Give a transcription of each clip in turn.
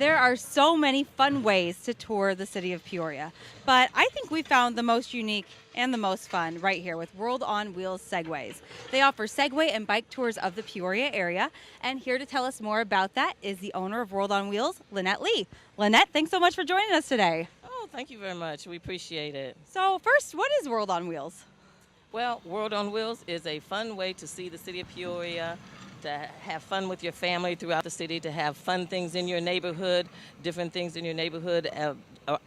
There are so many fun ways to tour the city of Peoria, but I think we found the most unique and the most fun right here with World on Wheels Segways. They offer Segway and bike tours of the Peoria area, and here to tell us more about that is the owner of World on Wheels, Lynette Lee. Lynette, thanks so much for joining us today. Oh, thank you very much. We appreciate it. So first, what is World on Wheels? Well, World on Wheels is a fun way to see the city of Peoria, to have fun with your family throughout the city, to have fun things in your neighborhood, different things in your neighborhood,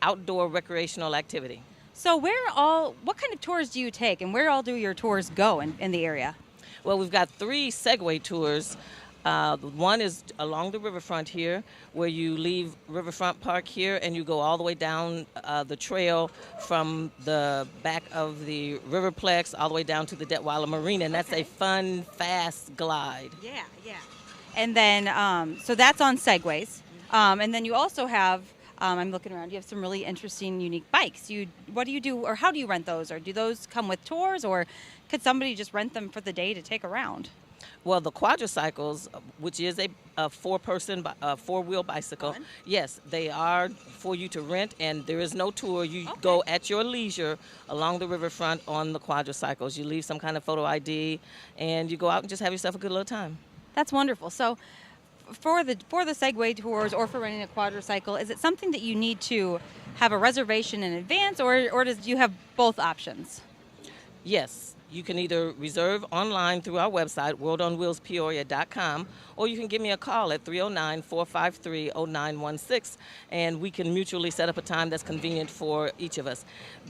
outdoor recreational activity. So what kind of tours do you take and where all do your tours go in the area? Well, we've got 3 Segway tours. One is along the riverfront here, where you leave Riverfront Park here and you go all the way down the trail from the back of the Riverplex all the way down to the Detweiler Marina, and that's a fun, fast glide. Yeah. And then, so that's on Segways. And then you also have, I'm looking around, you have some really interesting, unique bikes. What do you do, or how do you rent those? Or do those come with tours, or could somebody just rent them for the day to take around? Well, the quadricycles, which is a four-wheel bicycle, Fun. yes, they are for you to rent, and there is no tour. You go at your leisure along the riverfront on the quadricycles. You leave some kind of photo ID, and you go out and just have yourself a good little time. That's wonderful. So for the Segway tours or for renting a quadricycle, is it something that you need to have a reservation in advance, or do you have both options? Yes, you can either reserve online through our website, worldonwheelspeoria.com, or you can give me a call at 309-453-0916, and we can mutually set up a time that's convenient for each of us.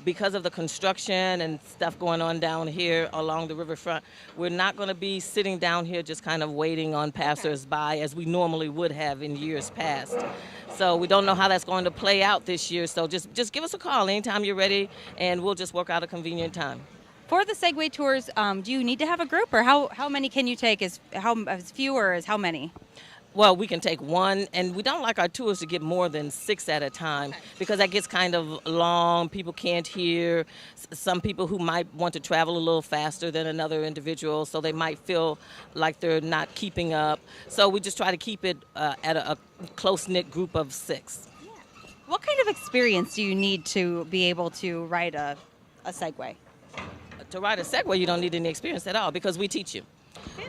Because of the construction and stuff going on down here along the riverfront, we're not going to be sitting down here just kind of waiting on passersby as we normally would have in years past. So we don't know how that's going to play out this year, so just give us a call anytime you're ready, and we'll just work out a convenient time. For the Segway tours, do you need to have a group, or how many can you take? As few or as how many? Well, we can take one, and we don't like our tours to get more than 6 at a time because that gets kind of long. People can't hear. Some people who might want to travel a little faster than another individual, so they might feel like they're not keeping up. So we just try to keep it at a close-knit group of 6. Yeah. What kind of experience do you need to be able to ride a Segway? To ride a Segway, you don't need any experience at all because we teach you.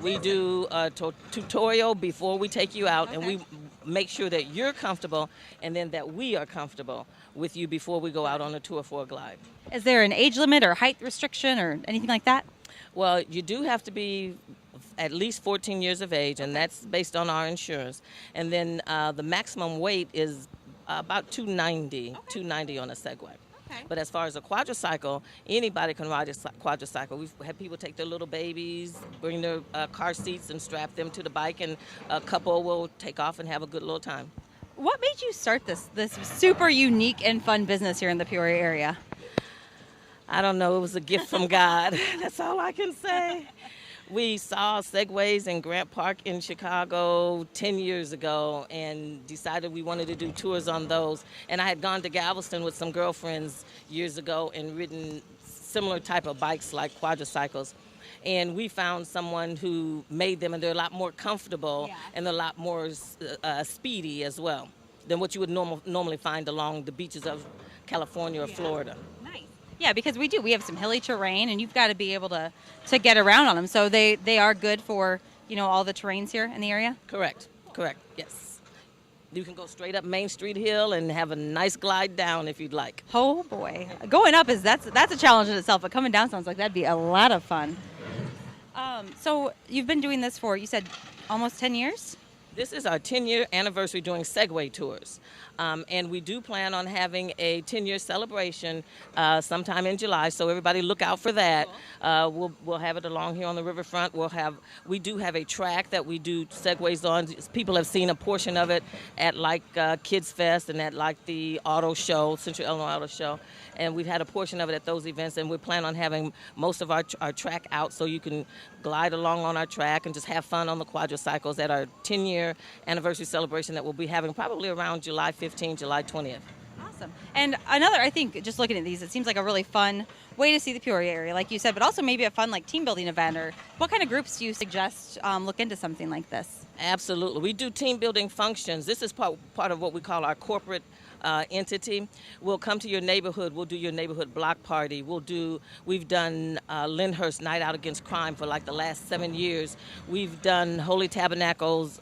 We do a tutorial before we take you out, and we make sure that you're comfortable and then that we are comfortable with you before we go out on a tour for a glide. Is there an age limit or height restriction or anything like that? Well, you do have to be at least 14 years of age, and that's based on our insurance. And then the maximum weight is about 290 on a Segway. Okay. But as far as a quadricycle, anybody can ride a quadricycle. We've had people take their little babies, bring their car seats and strap them to the bike, and a couple will take off and have a good little time. What made you start this super unique and fun business here in the Peoria area? I don't know. It was a gift from God. That's all I can say. We saw Segways in Grant Park in Chicago 10 years ago and decided we wanted to do tours on those. And I had gone to Galveston with some girlfriends years ago and ridden similar type of bikes like quadricycles. And we found someone who made them, and they're a lot more comfortable and a lot more speedy as well than what you would normally find along the beaches of California or Florida. Yeah, because we have some hilly terrain, and you've got to be able to get around on them. So they are good for, all the terrains here in the area? Correct, yes. You can go straight up Main Street Hill and have a nice glide down if you'd like. Oh boy. Going up that's a challenge in itself, but coming down sounds like that'd be a lot of fun. So you've been doing this for, you said, almost 10 years? This is our 10-year anniversary doing Segway tours. And we do plan on having a 10-year celebration sometime in July, so everybody look out for that. We'll have it along here on the riverfront. We do have a track that we do Segways on. People have seen a portion of it at Kids Fest and at the auto show, Central Illinois Auto Show. And we've had a portion of it at those events, and we plan on having most of our track out so you can glide along on our track and just have fun on the quadricycles at our 10-year anniversary celebration that we'll be having probably around July 15th, July 20th. Awesome. And another, I think, just looking at these, it seems like a really fun way to see the Peoria area, like you said, but also maybe a fun like team building event. Or what kind of groups do you suggest look into something like this? Absolutely. We do team building functions. This is part of what we call our corporate entity. We'll come to your neighborhood. We'll do your neighborhood block party. We've done Lyndhurst Night Out Against Crime for like the last 7 years. We've done Holy Tabernacles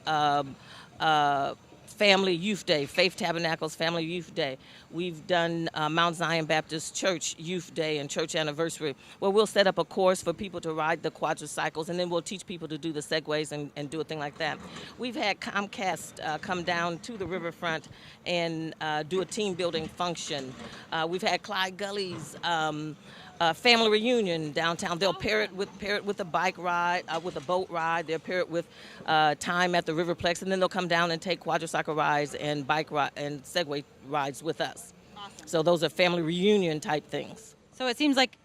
Family Youth Day, Faith Tabernacles Family Youth Day. We've done Mount Zion Baptist Church Youth Day and Church Anniversary, where we'll set up a course for people to ride the quadricycles, and then we'll teach people to do the segways and do a thing like that. We've had Comcast come down to the riverfront and do a team building function. We've had Clyde Gully's family reunion downtown. They'll pair it with a bike ride, with a boat ride. They'll pair it with time at the Riverplex, and then they'll come down and take quadricycle rides and bike ride and Segway rides with us. Awesome. So those are family reunion type things. So it seems like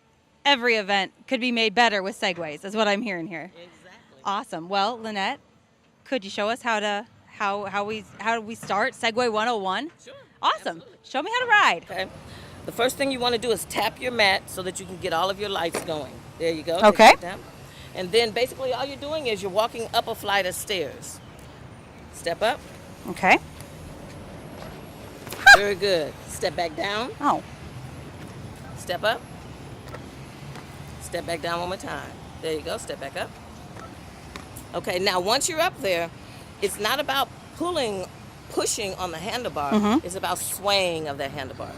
every event could be made better with segways, is what I'm hearing here. Exactly. Awesome. Well, Lynette, could you show us how do we start Segway 101? Sure. Awesome. Absolutely. Show me how to ride. Okay. The first thing you want to do is tap your mat so that you can get all of your lights going. There you go. Okay. Take it down. And then basically all you're doing is you're walking up a flight of stairs. Step up. Okay. Very good. Step back down. Oh. Step up. Step back down one more time. There you go. Step back up. Okay, now once you're up there, it's not about pushing on the handlebar. Mhm. It's about swaying of that handlebar.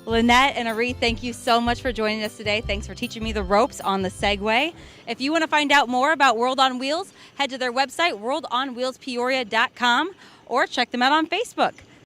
Lynette and Aretha, thank you so much for joining us today. Thanks for teaching me the ropes on the Segway. If you want to find out more about World on Wheels, head to their website, worldonwheelspeoria.com, or check them out on Facebook.